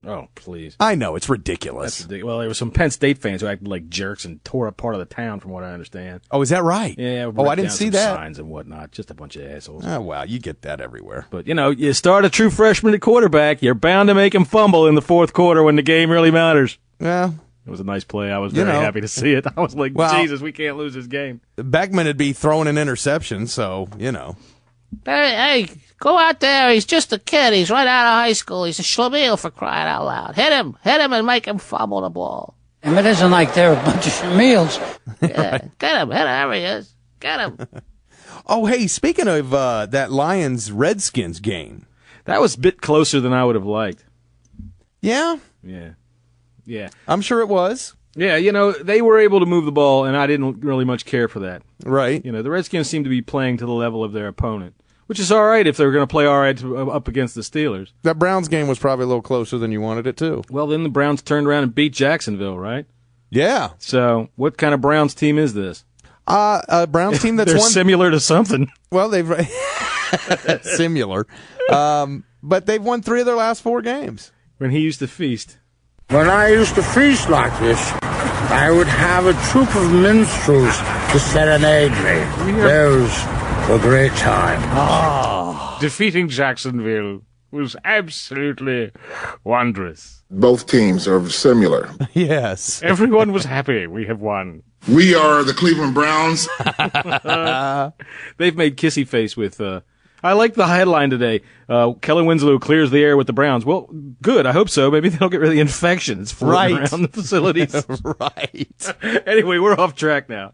Oh, please. I know, it's ridiculous. That's ridiculous. Well, there were some Penn State fans who acted like jerks and tore up part of the town, from what I understand. Oh, is that right? Yeah. Oh, I didn't see that. Signs and whatnot. Just a bunch of assholes. Oh, wow. You get that everywhere. But, you start a true freshman at quarterback, you're bound to make him fumble in the fourth quarter when the game really matters. Yeah. It was a nice play. I was very happy to see it. I was like, Jesus, we can't lose this game. Beckman would be throwing an interception, so, Hey, go out there. He's just a kid. He's right out of high school. He's a schlemiel, for crying out loud. Hit him and make him fumble the ball. And it isn't like they're a bunch of schlemiels. Yeah, get him. There he is. Get him. Oh, hey, speaking of that Lions-Redskins game. That was a bit closer than I would have liked. Yeah? Yeah. I'm sure it was. Yeah, they were able to move the ball, and I didn't really much care for that. Right. The Redskins seemed to be playing to the level of their opponent, which is all right if they were going to play all right up against the Steelers. That Browns game was probably a little closer than you wanted it to. Well, then the Browns turned around and beat Jacksonville, right? Yeah. So what kind of Browns team is this? A Browns team that's They're similar to something. Well, they've similar. But they've won 3 of their last 4 games. When he used to feast. When I used to feast like this, I would have a troop of minstrels to serenade me. Those were great times. Defeating Jacksonville was absolutely wondrous. Both teams are similar. Yes. Everyone was happy. We have won. We are the Cleveland Browns. They've made kissy face with... I like the headline today. Kellen Winslow clears the air with the Browns. Well, good. I hope so. Maybe they don't get rid of the infections floating around the facilities. Right. Anyway, we're off track now.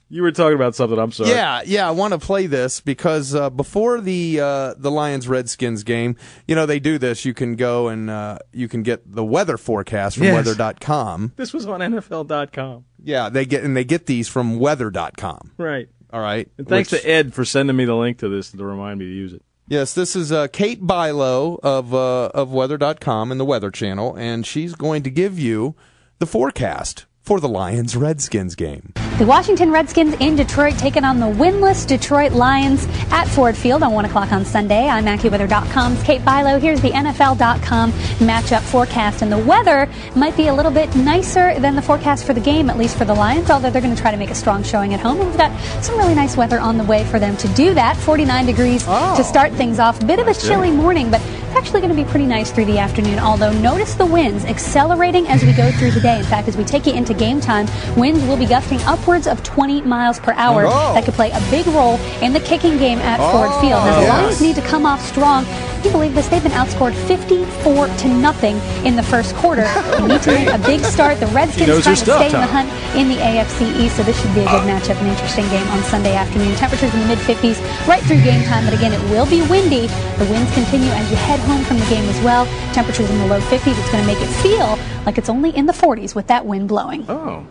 You were talking about something. I'm sorry. Yeah. I want to play this because before the Lions-Redskins game, they do this. You can go and you can get the weather forecast from weather.com. This was on NFL.com. Yeah, they get these from weather.com. Right. All right. And thanks to Ed for sending me the link to this to remind me to use it. Yes, this is Kate Bilo of weather.com and the Weather Channel, and she's going to give you the forecast for the Lions-Redskins game. The Washington Redskins in Detroit taking on the winless Detroit Lions at Ford Field on 1 o'clock on Sunday. I'm AccuWeather.com's Kate Bilo. Here's the NFL.com matchup forecast. And the weather might be a little bit nicer than the forecast for the game, at least for the Lions, although they're going to try to make a strong showing at home. And we've got some really nice weather on the way for them to do that. 49 degrees to start things off. A bit of a chilly morning, but it's actually going to be pretty nice through the afternoon, although notice the winds accelerating as we go through the day. In fact, as we take you into game time, winds will be gusting upwards of 20 miles per hour. That could play a big role in the kicking game at Ford Field. Now, the Lions need to come off strong. Can you believe this? They've been outscored 54-0 in the first quarter. They need to make a big start. The Redskins trying to stay in the hunt in the AFC East, so this should be a good matchup, an interesting game on Sunday afternoon. Temperatures in the mid-50s right through game time, but again, it will be windy. The winds continue as you head home from the game as well. Temperatures in the low 50s. It's going to make it feel like it's only in the 40s with that wind blowing. Oh.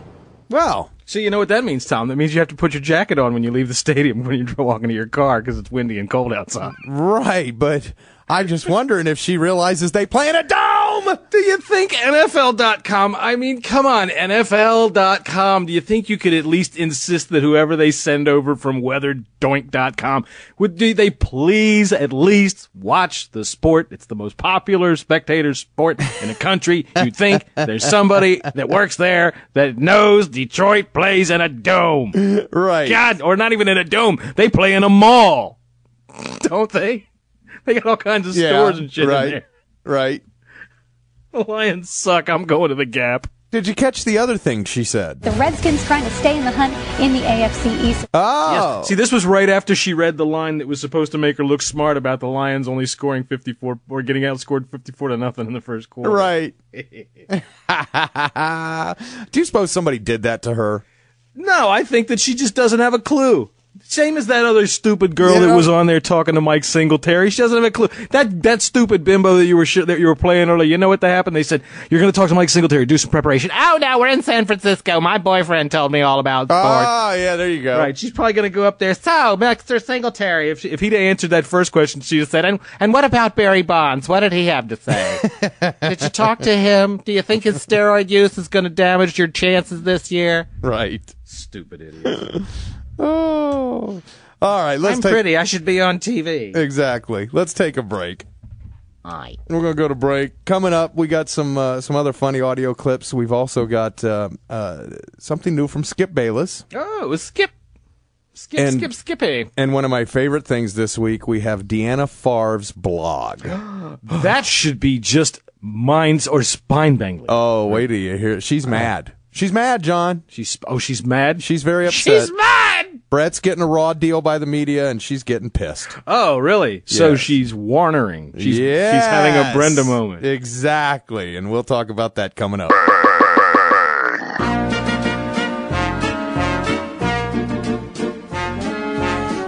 Well, so you know what that means, Tom. That means you have to put your jacket on when you leave the stadium when you're walking to your car because it's windy and cold outside. Right, but I'm just wondering if she realizes they play in a dome! Do you think NFL.com, I mean, come on, NFL.com, do you think you could at least insist that whoever they send over from weatherdoink.com, do they please at least watch the sport? It's the most popular spectator sport in the country. You'd think there's somebody that works there that knows Detroit plays in a dome. Right. God, or not even in a dome. They play in a mall. Don't they? They got all kinds of stores and shit in there. Right. The Lions suck. I'm going to the Gap. Did you catch the other thing she said? The Redskins trying to stay in the hunt in the AFC East. Oh. Yes. See, this was right after she read the line that was supposed to make her look smart about the Lions only scoring 54 or getting outscored 54-0 in the first quarter. Right. Do you suppose somebody did that to her? No, I think that she just doesn't have a clue. Same as that other stupid girl that was on there talking to Mike Singletary. She doesn't have a clue. That stupid bimbo that you were playing earlier. You know what happened? They said you're going to talk to Mike Singletary, do some preparation. Oh no, we're in San Francisco. My boyfriend told me all about sports. Oh yeah, there you go. Right, she's probably going to go up there. So, Mr. Singletary, if he'd answered that first question, she'd have said, and what about Barry Bonds? What did he have to say? Did you talk to him? Do you think his steroid use is going to damage your chances this year? Right. Stupid idiot. Oh. All right, I'm pretty. I should be on TV. Exactly. Let's take a break. Aye. We're going to go to break. Coming up, we got some other funny audio clips. We've also got something new from Skip Bayless. Oh, it was Skippy. And one of my favorite things this week, we have Deanna Favre's blog. That should be just minds or spine bangling. Oh, wait till you hear it. She's mad. She's mad, John. She's mad? She's very upset. She's mad! Brett's getting a raw deal by the media, and she's getting pissed. Oh, really? So Yes. she's warnering. She's having a Brenda moment. Exactly. And we'll talk about that coming up.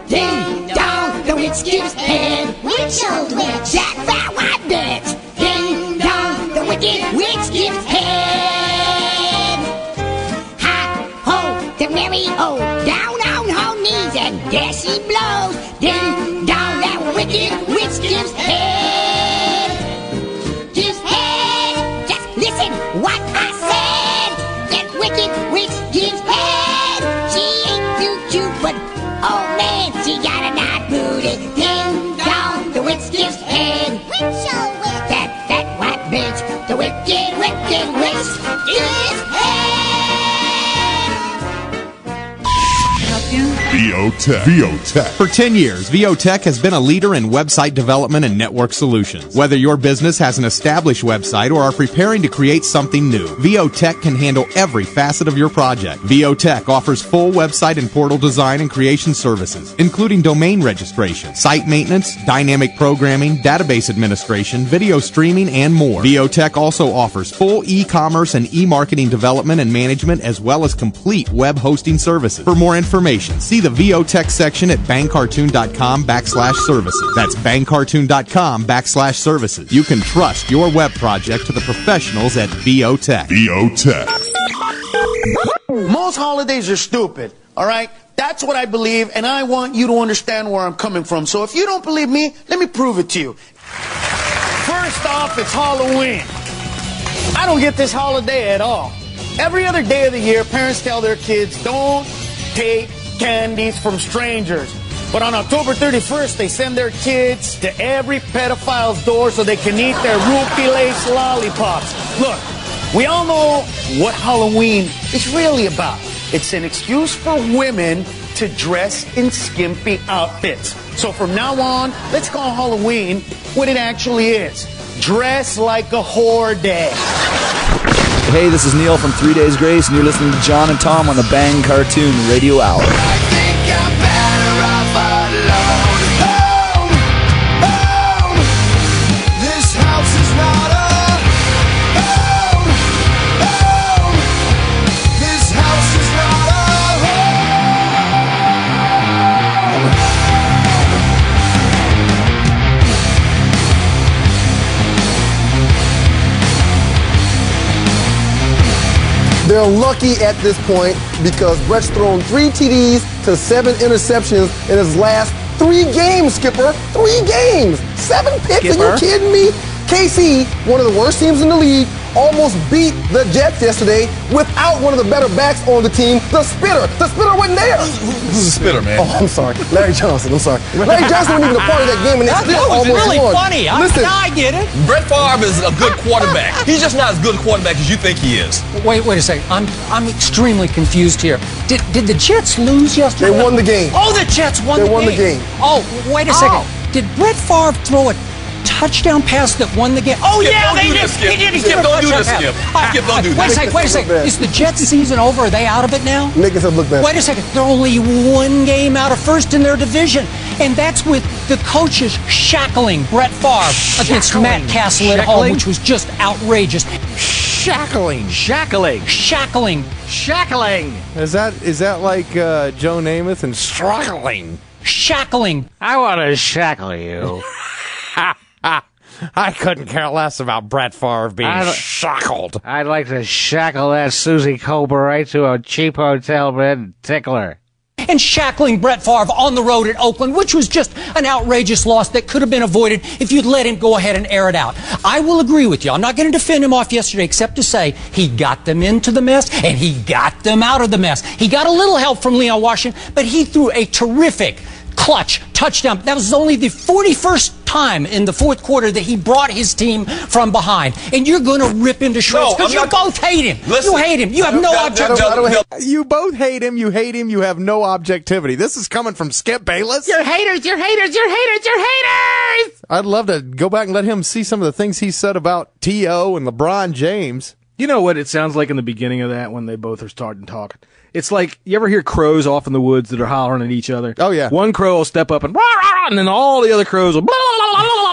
Ding dong, the witch gives head. Which old witch? Jack Fat White bitch. Ding dong, the wicked witch gives head. Hi ho, the merry ho, down on her knees and there she blows. Ding dong, that wicked witch gives head. Gives head. Just listen what I said. That wicked witch gives head. She ain't too cute, but oh man, she got a nice booty. Ding dong, the witch gives head. That fat white bitch, the wicked witch gives head. VOTech. For 10 years, VOTech has been a leader in website development and network solutions. Whether your business has an established website or are preparing to create something new, VOTech can handle every facet of your project. VOTech offers full website and portal design and creation services, including domain registration, site maintenance, dynamic programming, database administration, video streaming, and more. VOTech also offers full e-commerce and e-marketing development and management, as well as complete web hosting services. For more information, see the VOTech section at bangcartoon.com/services. That's bangcartoon.com/services. You can trust your web project to the professionals at VOTech. Most holidays are stupid, all right? That's what I believe, and I want you to understand where I'm coming from. So if you don't believe me, let me prove it to you. First off, it's Halloween. I don't get this holiday at all. Every other day of the year, parents tell their kids, don't take candies from strangers. But on October 31st, they send their kids to every pedophile's door so they can eat their rupee-laced lollipops. Look, we all know what Halloween is really about. It's an excuse for women to dress in skimpy outfits. So from now on, let's call Halloween what it actually is. Dress like a whore day. Hey, this is Neil from 3 Days Grace, and you're listening to John and Tom on the Bang Cartoon Radio Hour. I think I'm better off alone. Home. This house is not a home. This house is not a They're lucky at this point because Brett's thrown 3 TDs to 7 interceptions in his last 3 games, Skipper. 3 games. 7 picks. Skipper? Are you kidding me? KC, one of the worst teams in the league, almost beat the Jets yesterday without one of the better backs on the team, the Spitter. The Spitter wasn't there. Who's the Spitter, man? Oh, I'm sorry. Larry Johnson. I'm sorry. Larry Johnson wasn't even a part of that game, and they still That was almost really won. funny. Listen, I get it. Brett Favre is a good quarterback. He's just not as good a quarterback as you think he is. Wait a second. I'm extremely confused here. Did the Jets lose yesterday? They won the game. Oh, the Jets won They won the game. Oh, wait a second. Did Brett Favre throw a touchdown pass that won the game? Oh, Skip, yeah, don't they do did. this, Skip. He did. He Skip, threw a don't do touchdown this, pass. Skip. Skip, don't do Wait a this. second. Is the Jets season over? Are they out of it now? Make us look bad. Wait a second. They're only 1 game out of first in their division. And that's with the coaches shackling Brett Favre against Matt Castle at home, which was just outrageous. Shackling. Is that like Joe Namath and struggling? Shackling. I want to shackle you. I couldn't care less about Brett Favre being shackled. I'd like to shackle that Susie Cobra right to a cheap hotel bed and tickle her. And shackling Brett Favre on the road at Oakland, which was just an outrageous loss that could have been avoided if you'd let him go ahead and air it out. I will agree with you. I'm not going to defend him off yesterday except to say he got them into the mess and he got them out of the mess. He got a little help from Leon Washington, but he threw a terrific clutch touchdown. That was only the 41st time in the fourth quarter that he brought his team from behind. And you're going to rip him to shreds because you both hate him. Listen, you hate him. You have no objectivity. You both hate him. You hate him. You have no objectivity. This is coming from Skip Bayless. You're haters, you're haters, you're haters, you're haters! I'd love to go back and let him see some of the things he said about T.O. and LeBron James. You know what it sounds like in the beginning of that when they both are starting talking? It's like, you ever hear crows off in the woods that are hollering at each other? Oh, yeah. One crow will step up and rah, rah, and then all the other crows will blah, blah, blah, blah, blah,